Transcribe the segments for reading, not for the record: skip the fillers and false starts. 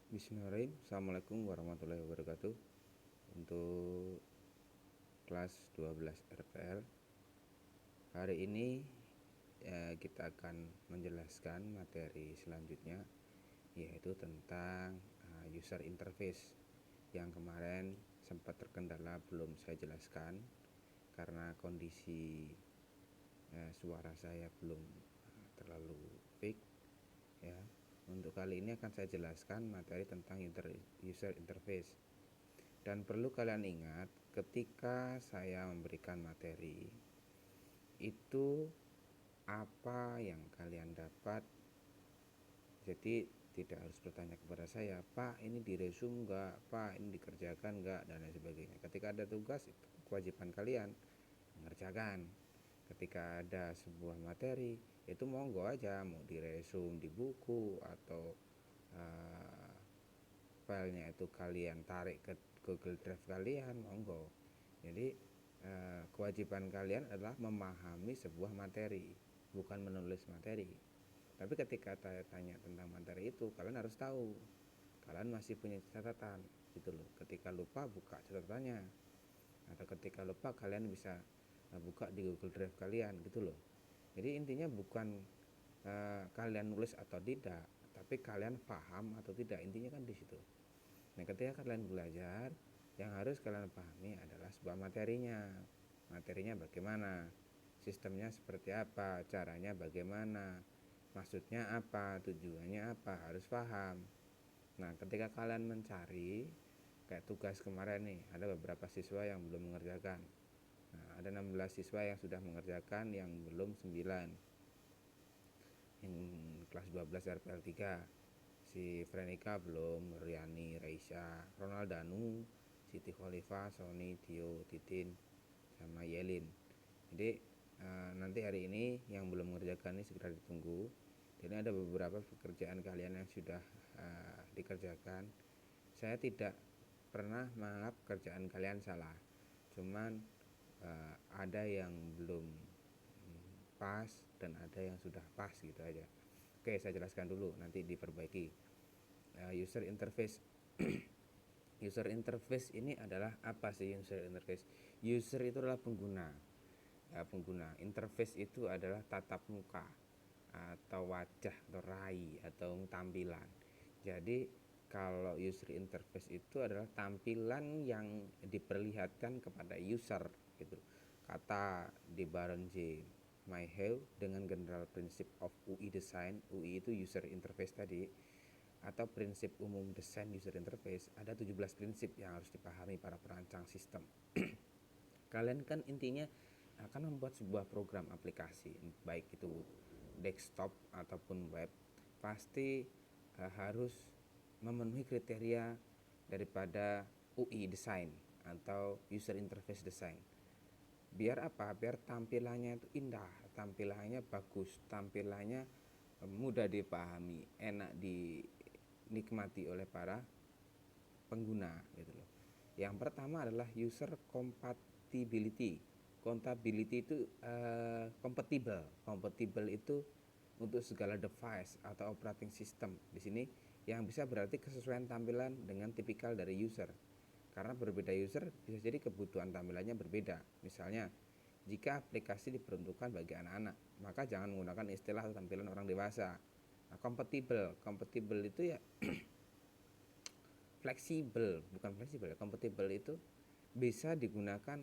Bismillahirrahmanirrahim. Assalamualaikum warahmatullahi wabarakatuh. Untuk kelas 12 RPL hari ini kita akan menjelaskan materi selanjutnya, yaitu tentang user interface yang kemarin sempat terkendala belum saya jelaskan karena kondisi suara saya belum terlalu fix ya. Untuk kali ini akan saya jelaskan materi tentang user interface. Dan perlu kalian ingat, ketika saya memberikan materi, itu apa yang kalian dapat. Jadi tidak harus bertanya kepada saya, Pak ini diresum enggak, Pak ini dikerjakan enggak, dan lain sebagainya. Ketika ada tugas, itu kewajiban kalian mengerjakan. Ketika ada sebuah materi, itu monggo aja, mau diresum di buku atau filenya itu kalian tarik ke Google Drive kalian, monggo. Jadi kewajiban kalian adalah memahami sebuah materi, bukan menulis materi. Tapi ketika saya tanya tentang materi itu, kalian harus tahu, kalian masih punya catatan gitu loh. Ketika lupa, buka catatannya, atau ketika lupa kalian bisa buka di Google Drive kalian gitu loh. Jadi intinya bukan kalian nulis atau tidak, tapi kalian paham atau tidak, intinya kan di situ. Nah, ketika kalian belajar, yang harus kalian pahami adalah sebuah materinya. Materinya bagaimana, sistemnya seperti apa, caranya bagaimana, maksudnya apa, tujuannya apa, harus paham. Nah, ketika kalian mencari, kayak tugas kemarin nih, ada beberapa siswa yang belum mengerjakan. Nah, ada 16 siswa yang sudah mengerjakan, yang belum 9. Yang kelas 12 RPL 3. Si Frenika belum, Riani, Raisya, Ronald Danu, Siti Khalifah, Sony, Tio, Titin, sama Yelin. Jadi nanti hari ini yang belum mengerjakan ini segera ditunggu. Jadi ada beberapa pekerjaan kalian yang sudah dikerjakan. Saya tidak pernah menganggap kerjaan kalian salah, cuman ada yang belum pas dan ada yang sudah pas gitu aja. Oke, saya jelaskan dulu, nanti diperbaiki. User interface. User interface ini adalah apa sih user interface? User itu adalah pengguna. Pengguna. Interface itu adalah tatap muka atau wajah atau rai atau tampilan. Jadi kalau user interface itu adalah tampilan yang diperlihatkan kepada user gitu. Kata di Baron J. Mayhew dengan general principle of UI design, UI itu user interface tadi, atau prinsip umum desain user interface, ada 17 prinsip yang harus dipahami para perancang sistem. Kalian kan intinya akan membuat sebuah program aplikasi, baik itu desktop ataupun web, pasti harus memenuhi kriteria daripada UI design atau user interface design. Biar apa? Biar tampilannya itu indah, tampilannya bagus, tampilannya mudah dipahami, enak dinikmati oleh para pengguna gitu loh. Yang pertama adalah user compatibility. Compatibility itu compatible. Compatible itu untuk segala device atau operating system. Di sini yang bisa berarti kesesuaian tampilan dengan tipikal dari user. Karena berbeda user bisa jadi kebutuhan tampilannya berbeda. Misalnya, jika aplikasi diperuntukkan bagi anak-anak, maka jangan menggunakan istilah atau tampilan orang dewasa. Nah, compatible itu ya fleksibel, bukan fleksibel ya, compatible itu bisa digunakan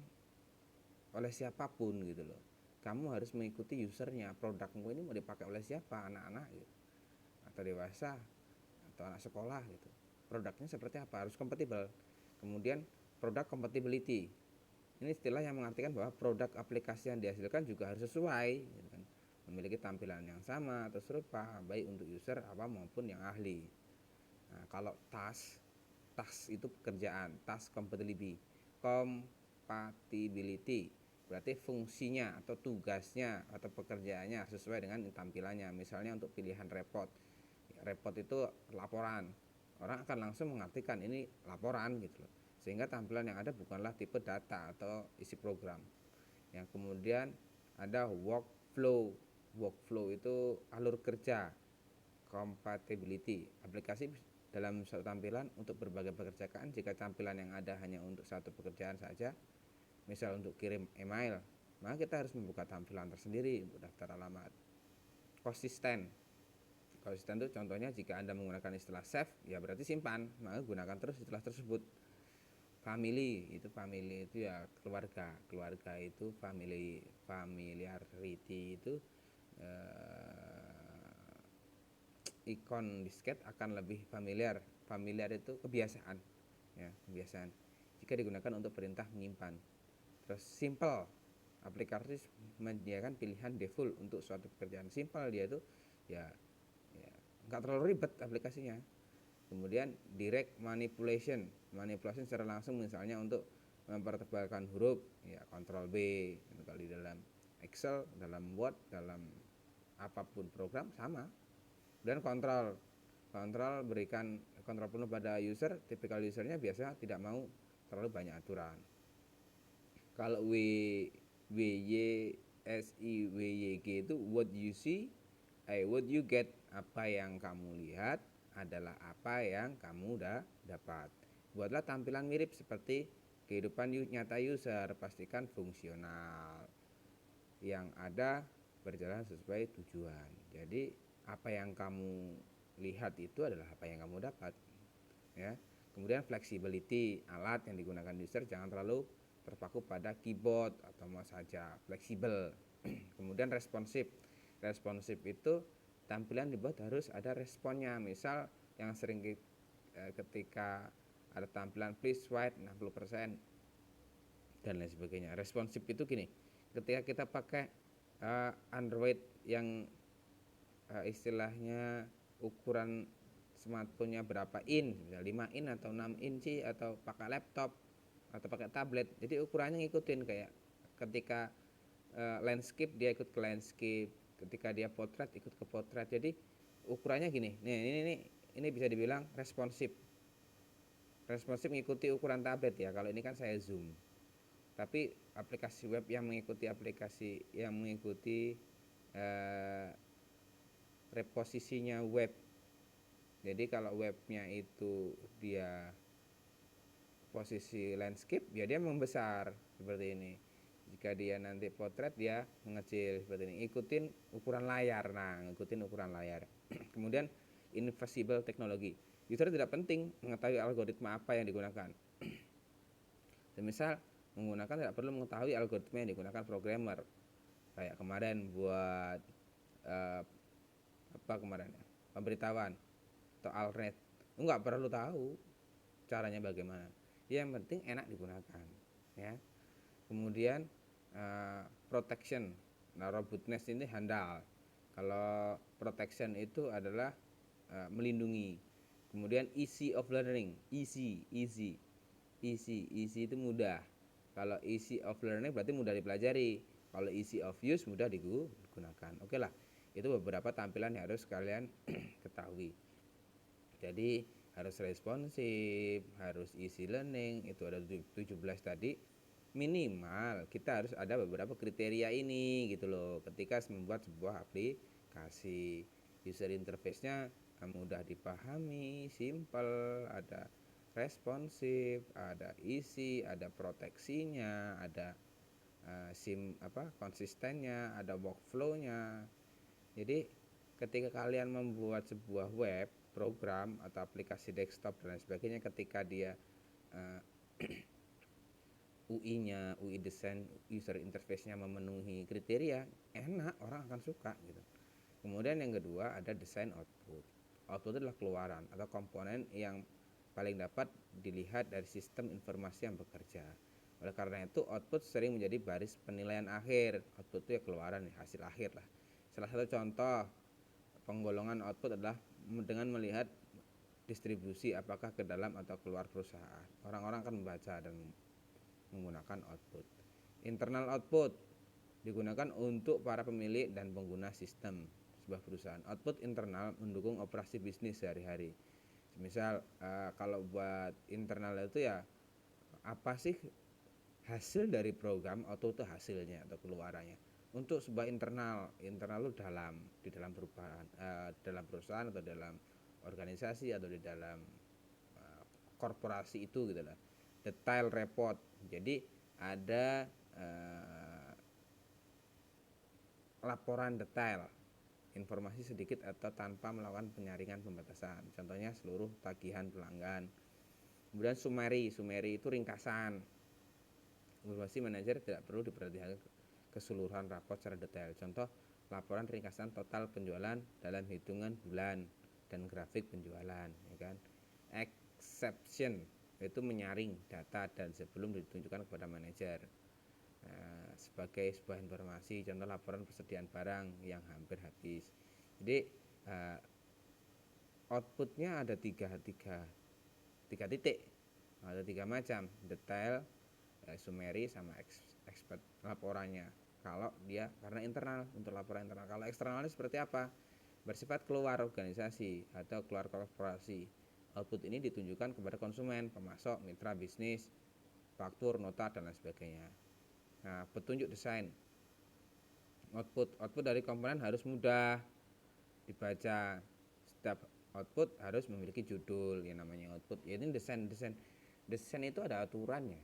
oleh siapapun gitu loh. Kamu harus mengikuti usernya, produkmu ini mau dipakai oleh siapa, anak-anak gitu, atau dewasa, atau anak sekolah gitu. Produknya seperti apa, harus kompatibel. Kemudian produk compatibility, ini istilah yang mengartikan bahwa produk aplikasi yang dihasilkan juga harus sesuai gitu kan, memiliki tampilan yang sama atau serupa baik untuk user apa maupun yang ahli. Nah, kalau task itu pekerjaan, task compatibility berarti fungsinya atau tugasnya atau pekerjaannya sesuai dengan tampilannya. Misalnya untuk pilihan report itu laporan, orang akan langsung mengartikan ini laporan gitu loh, sehingga tampilan yang ada bukanlah tipe data atau isi program. Yang kemudian ada workflow itu alur kerja. Compatibility, aplikasi dalam suatu tampilan untuk berbagai pekerjaan. Jika tampilan yang ada hanya untuk satu pekerjaan saja, misal untuk kirim email, maka kita harus membuka tampilan tersendiri untuk daftar alamat. Konsisten itu contohnya jika Anda menggunakan istilah save, ya berarti simpan, maka gunakan terus istilah tersebut. Family itu ya keluarga itu familiarity itu ikon disket akan lebih familiar itu kebiasaan, ya kebiasaan jika digunakan untuk perintah menyimpan. Terus simple, aplikasi menyediakan pilihan default untuk suatu pekerjaan. Simple dia itu ya nggak terlalu ribet aplikasinya. Kemudian direct manipulation secara langsung, misalnya untuk mempertebalkan huruf, ya Ctrl B. Kalau di dalam Excel, dalam Word, dalam apapun program sama. Dan kontrol berikan kontrol penuh pada user. Tipikal usernya biasa tidak mau terlalu banyak aturan. Kalau WYSIWYG itu what you see, what you get, apa yang kamu lihat adalah apa yang kamu dapat. Buatlah tampilan mirip seperti kehidupan nyata user, pastikan fungsional yang ada berjalan sesuai tujuan. Jadi apa yang kamu lihat itu adalah apa yang kamu dapat, ya. Kemudian flexibility, alat yang digunakan user jangan terlalu terpaku pada keyboard atau mouse saja, fleksibel. Kemudian responsif itu tampilan dibuat harus ada responnya. Misal yang sering ketika ada tampilan please write 60% dan lain sebagainya. Responsif itu gini, ketika kita pakai Android yang istilahnya ukuran smartphone-nya berapa in, 5 in atau 6 inci, atau pakai laptop atau pakai tablet, jadi ukurannya ngikutin. Kayak ketika landscape dia ikut ke landscape, ketika dia potret ikut ke potret. Jadi ukurannya gini. Nih, ini bisa dibilang responsif mengikuti ukuran tablet ya. Kalau ini kan saya zoom, tapi aplikasi web yang mengikuti reposisinya web. Jadi kalau webnya itu dia posisi landscape, ya dia membesar seperti ini. Jika dia nanti potret, dia mengecil seperti ini. Ikutin ukuran layar. Kemudian invisible teknologi. User tidak penting mengetahui algoritma apa yang digunakan. Misal menggunakan, tidak perlu mengetahui algoritma yang digunakan programmer. Kayak kemarin buat pemberitahuan atau alert, enggak perlu tahu caranya bagaimana. Yang penting enak digunakan, ya. Kemudian protection. Robustness ini handal. Kalau protection itu adalah melindungi. Kemudian easy of learning, easy itu mudah. Kalau easy of learning berarti mudah dipelajari. Kalau easy of use mudah digunakan. Oke lah, itu beberapa tampilan yang harus kalian ketahui. Jadi harus responsif, harus easy learning, itu ada 17 tadi. Minimal kita harus ada beberapa kriteria ini gitu loh. Ketika membuat sebuah aplikasi, user interface-nya mudah dipahami, simple, ada responsif, ada easy, ada proteksinya, ada konsistennya, ada workflow-nya. Jadi ketika kalian membuat sebuah web, program atau aplikasi desktop dan lain sebagainya, ketika dia UI-nya, UI design, user interface-nya memenuhi kriteria, enak, orang akan suka gitu. Kemudian yang kedua ada design output. Output adalah keluaran atau komponen yang paling dapat dilihat dari sistem informasi yang bekerja. Oleh karena itu output sering menjadi baris penilaian akhir. Output itu ya keluaran, ya, hasil akhir lah. Salah satu contoh penggolongan output adalah dengan melihat distribusi apakah ke dalam atau keluar perusahaan. Orang-orang akan membaca dan menggunakan output. Internal output digunakan untuk para pemilik dan pengguna sistem sebuah perusahaan. Output internal mendukung operasi bisnis sehari-hari. Misal kalau buat internal itu ya apa sih hasil dari program, output itu hasilnya atau keluarannya. Untuk sebuah internal itu di dalam perusahaan atau dalam organisasi atau di dalam korporasi itu gitu lah. Detail report. Jadi ada laporan detail, informasi sedikit atau tanpa melakukan penyaringan pembatasan. Contohnya seluruh tagihan pelanggan. Kemudian summary itu ringkasan. Informasi manajer tidak perlu diperhatikan keseluruhan rapor secara detail. Contoh laporan ringkasan total penjualan dalam hitungan bulan dan grafik penjualan, ya kan. Exception itu menyaring data dan sebelum ditunjukkan kepada manajer. Sebagai sebuah informasi, contoh laporan persediaan barang yang hampir habis. Jadi outputnya ada tiga titik, ada 3 macam: detail, summary, sama expert laporannya. Kalau dia karena internal, untuk laporan internal. Kalau eksternalnya seperti apa? Bersifat keluar organisasi atau keluar korporasi. Output ini ditunjukkan kepada konsumen, pemasok, mitra bisnis, faktur, nota, dan lain sebagainya. Nah, petunjuk desain. Output dari komponen harus mudah dibaca. Setiap output harus memiliki judul yang namanya output. Ya, ini desain itu ada aturannya,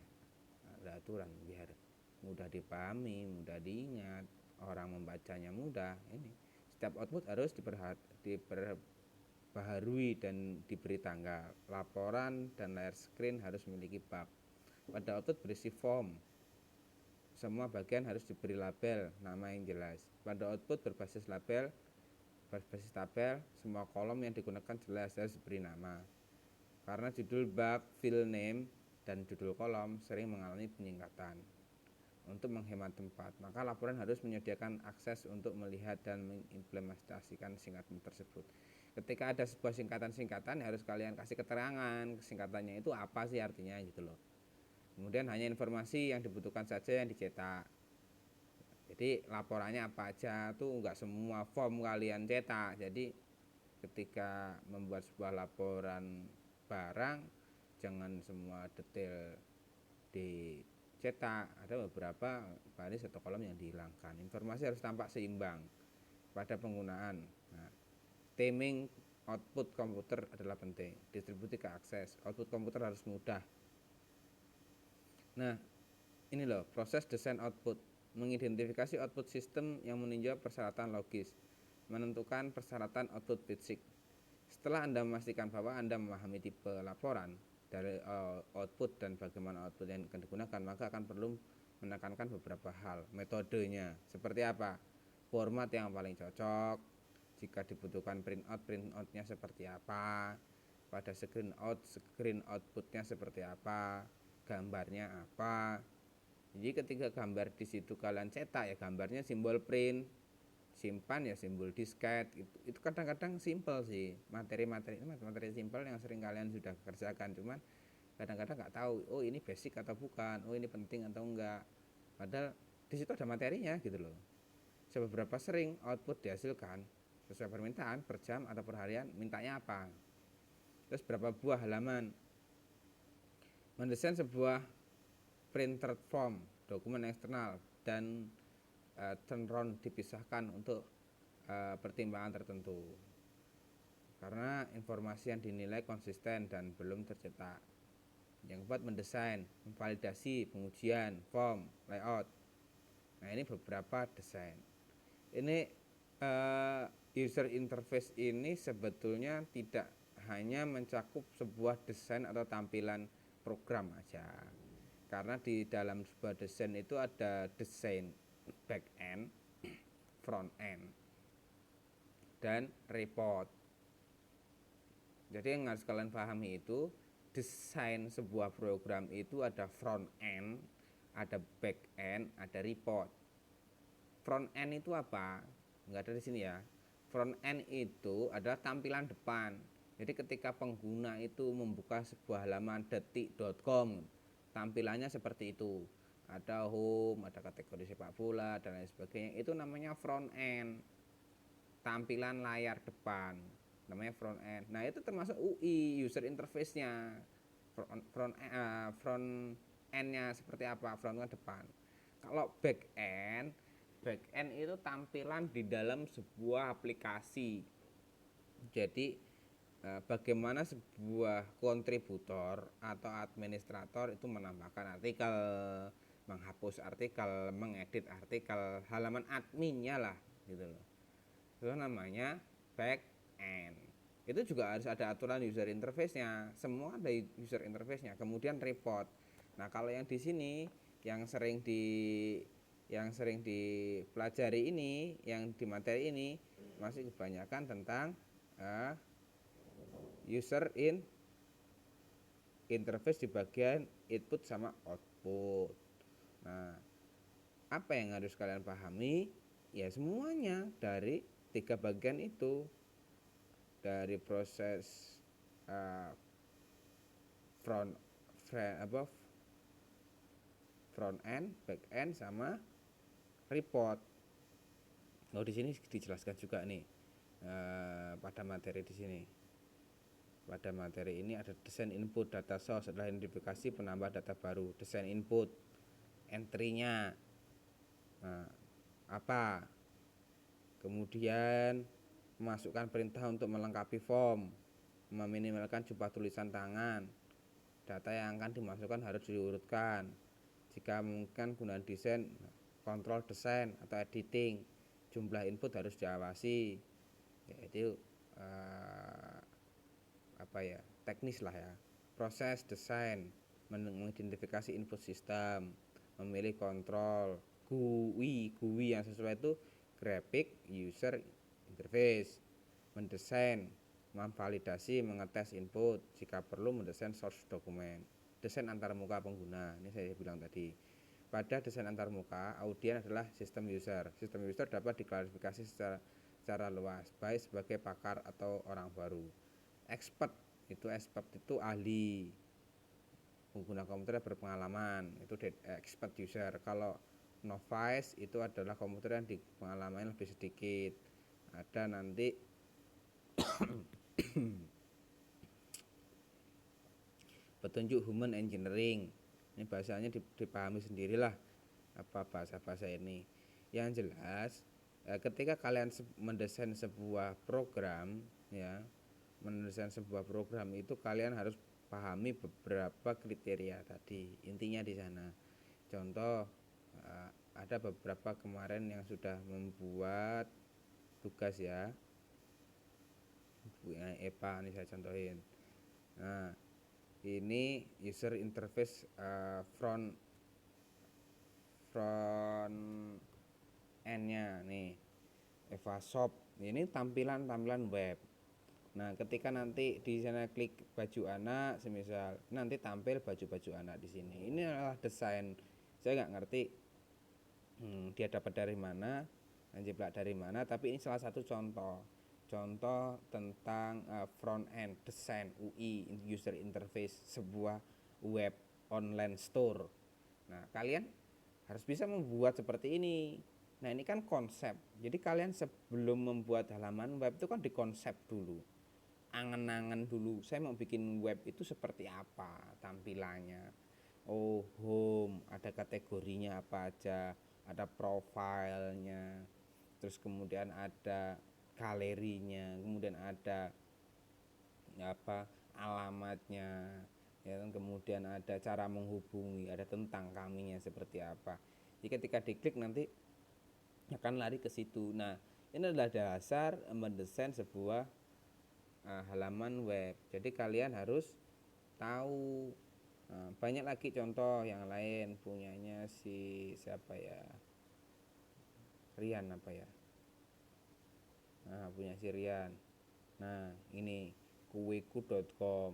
ada aturan biar mudah dipahami, mudah diingat, orang membacanya mudah. Ini setiap output harus diperbaharui dan diberi tanggal. Laporan dan layar screen harus memiliki bug. Pada output berisi form, semua bagian harus diberi label nama yang jelas. Pada output berbasis tabel, semua kolom yang digunakan jelas harus diberi nama. Karena judul bab, file name, dan judul kolom sering mengalami penyingkatan. Untuk menghemat tempat, maka laporan harus menyediakan akses untuk melihat dan mengimplementasikan singkatan tersebut. Ketika ada sebuah singkatan harus kalian kasih keterangan singkatannya itu apa sih artinya gitu loh. Kemudian hanya informasi yang dibutuhkan saja yang dicetak. Jadi laporannya apa aja tuh enggak semua form kalian cetak. Jadi ketika membuat sebuah laporan barang jangan semua detail dicetak, ada beberapa baris atau kolom yang dihilangkan. Informasi harus tampak seimbang pada penggunaan. Nah, timing output komputer adalah penting. Distribusi ke akses, output komputer harus mudah. Nah, ini loh proses desain output. Mengidentifikasi output sistem yang meninjau persyaratan logis, menentukan persyaratan output fisik. Setelah Anda memastikan bahwa Anda memahami tipe laporan dari output dan bagaimana output yang akan digunakan, maka akan perlu menekankan beberapa hal. Metodenya seperti apa? Format yang paling cocok. Jika dibutuhkan printoutnya seperti apa? Pada screen outputnya seperti apa? Gambarnya apa? Jadi ketika gambar di situ kalian cetak ya gambarnya simbol print, simpan ya simbol disket. Itu kadang-kadang simple sih, materi simple yang sering kalian sudah kerjakan, cuman kadang-kadang nggak tahu oh ini basic atau bukan, oh ini penting atau enggak, padahal di situ ada materinya gitu loh. Seberapa sering output dihasilkan sesuai permintaan per jam atau per harian, mintanya apa, terus berapa buah halaman. Mendesain sebuah printer form, dokumen eksternal, dan turnaround dipisahkan untuk pertimbangan tertentu karena informasi yang dinilai konsisten dan belum tercetak. Yang keempat, mendesain, memvalidasi, pengujian, form, layout. Nah, ini beberapa desain. Ini user interface ini sebetulnya tidak hanya mencakup sebuah desain atau tampilan program aja, karena di dalam sebuah desain itu ada desain back end, front end, dan report. Jadi yang harus kalian pahami itu desain sebuah program itu ada front end, ada back end, ada report. Front end itu apa? Enggak ada di sini ya. Front end itu adalah tampilan depan. Jadi ketika pengguna itu membuka sebuah halaman detik.com, tampilannya seperti itu. Ada home, ada kategori sepak bola dan lain sebagainya. Itu namanya front end. Tampilan layar depan namanya front end. Nah, itu termasuk UI, user interface-nya. Front end-nya seperti apa? Front-nya depan. Kalau back end itu tampilan di dalam sebuah aplikasi. Jadi bagaimana sebuah kontributor atau administrator itu menambahkan artikel, menghapus artikel, mengedit artikel, halaman adminnya lah gitu loh. Itu namanya back end. Itu juga harus ada aturan user interface-nya. Semua ada user interface-nya. Kemudian report. Nah, kalau yang di sini yang sering dipelajari ini, yang di materi ini masih kebanyakan tentang user interface di bagian input sama output. Nah, apa yang harus kalian pahami? Ya semuanya dari 3 bagian itu, dari proses front end, back end sama report. Di sini dijelaskan juga nih pada materi di sini. Pada materi ini ada desain input data source, setelah identifikasi penambah data baru, desain input, entry-nya apa, kemudian memasukkan perintah untuk melengkapi form, meminimalkan jumlah tulisan tangan, data yang akan dimasukkan harus diurutkan, jika mungkin gunaan desain, kontrol desain atau editing, jumlah input harus diawasi, yaitu teknis lah ya. Proses desain, mengidentifikasi input sistem, memilih kontrol, GUI yang sesuai itu graphic user interface, mendesain, memvalidasi, mengetes input, jika perlu mendesain source dokumen, desain antarmuka pengguna. Ini saya bilang tadi. Pada desain antarmuka, audien adalah sistem user. Sistem user dapat diklarifikasi secara luas, baik sebagai pakar atau orang baru. Expert itu ahli, pengguna komputer berpengalaman, itu expert user. Kalau novice itu adalah komputer yang pengalamannya lebih sedikit. Ada nanti petunjuk human engineering. Ini bahasanya dipahami sendirilah apa bahasa ini. Yang jelas ketika kalian mendesain sebuah program ya, itu kalian harus pahami beberapa kriteria tadi. Intinya di sana. Contoh, ada beberapa kemarin yang sudah membuat tugas ya, EPA ini saya contohin. Nah, ini user interface front end-nya nih, EvaShop. Ini tampilan web. Nah, ketika nanti di sana klik baju anak, semisal nanti tampil baju anak di sini. Ini adalah desain. Saya nggak ngerti dia dapat dari mana, jiplak dari mana, tapi ini salah satu contoh tentang front end desain UI, user interface sebuah web online store. Nah, kalian harus bisa membuat seperti ini. Nah, ini kan konsep. Jadi kalian sebelum membuat halaman web itu kan dikonsep dulu, angen-angen dulu, saya mau bikin web itu seperti apa tampilannya. Home, ada kategorinya apa aja, ada profilnya, terus kemudian ada galerinya, kemudian ada alamatnya ya, kemudian ada cara menghubungi, ada tentang kaminya seperti apa. Jadi ketika diklik nanti akan lari ke situ. Nah, ini adalah dasar mendesain sebuah halaman web. Jadi kalian harus tahu. Banyak lagi contoh yang lain, punyanya si siapa ya, Rian apa ya, punya si Rian. Nah, ini kueku.com,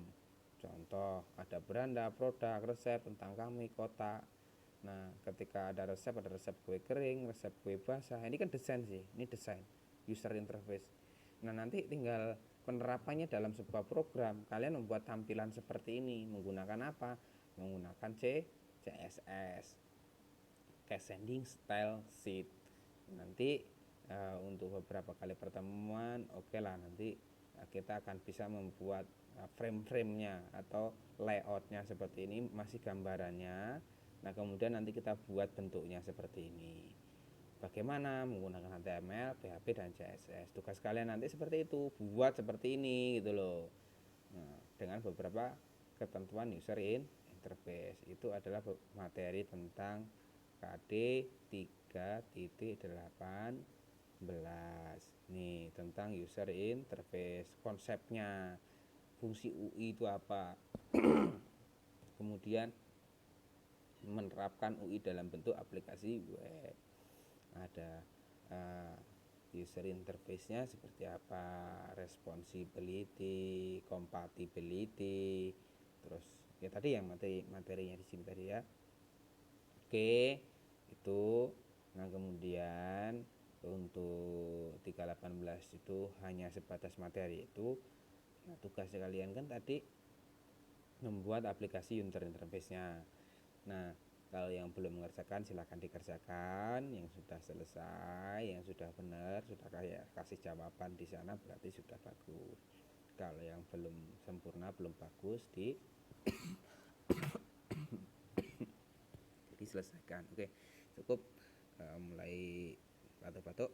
contoh ada beranda, produk, resep tentang kami, kota. Nah, ketika ada resep kue kering, resep kue basah. Ini kan desain sih, ini desain user interface. Nah, nanti tinggal penerapannya dalam sebuah program. Kalian membuat tampilan seperti ini menggunakan apa? Menggunakan CSS, Case Sending Style Sheet. Nanti untuk beberapa kali pertemuan, oke lah, nanti kita akan bisa membuat frame-nya atau layoutnya seperti ini, masih gambarannya. Nah, kemudian nanti kita buat bentuknya seperti ini. bagaimana menggunakan HTML, PHP dan CSS. Tugas kalian nanti seperti itu, buat seperti ini gitu loh. Nah, dengan beberapa ketentuan user interface. Itu adalah materi tentang KD 3.18. Nih, tentang user interface, konsepnya, fungsi UI itu apa. Kemudian menerapkan UI dalam bentuk aplikasi web. Ada user interface-nya seperti apa, responsibility, compatibility, terus ya tadi yang materinya di sini tadi ya. Oke, itu. Nah, kemudian untuk 318 itu hanya sebatas materi itu. Nah, tugas kalian kan tadi membuat aplikasi user interface-nya. Nah, kalau yang belum mengerjakan silahkan dikerjakan. Yang sudah selesai, yang sudah benar, sudah kayak kasih jawaban di sana berarti sudah bagus. Kalau yang belum sempurna, belum bagus diselesaikan. Oke, cukup mulai batuk-batuk.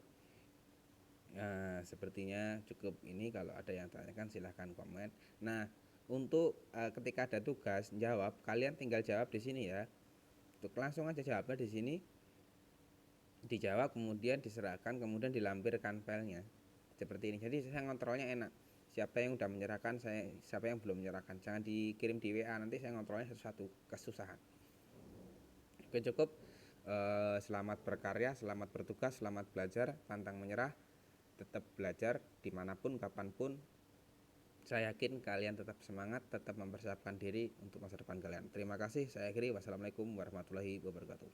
Sepertinya cukup ini. Kalau ada yang tanyakan silahkan komen. Nah, untuk ketika ada tugas jawab, kalian tinggal jawab di sini ya. Langsung aja jawabnya di sini, dijawab kemudian diserahkan, kemudian dilampirkan filenya seperti ini. Jadi saya ngontrolnya enak, siapa yang udah menyerahkan, siapa yang belum menyerahkan. Jangan dikirim di WA, nanti saya ngontrolnya satu-satu, kesusahan. Oke, cukup. Selamat berkarya, selamat bertugas, selamat belajar, pantang menyerah, tetap belajar dimanapun kapanpun. Saya yakin kalian tetap semangat, tetap mempersiapkan diri untuk masa depan kalian. Terima kasih, saya akhiri. Wassalamualaikum warahmatullahi wabarakatuh.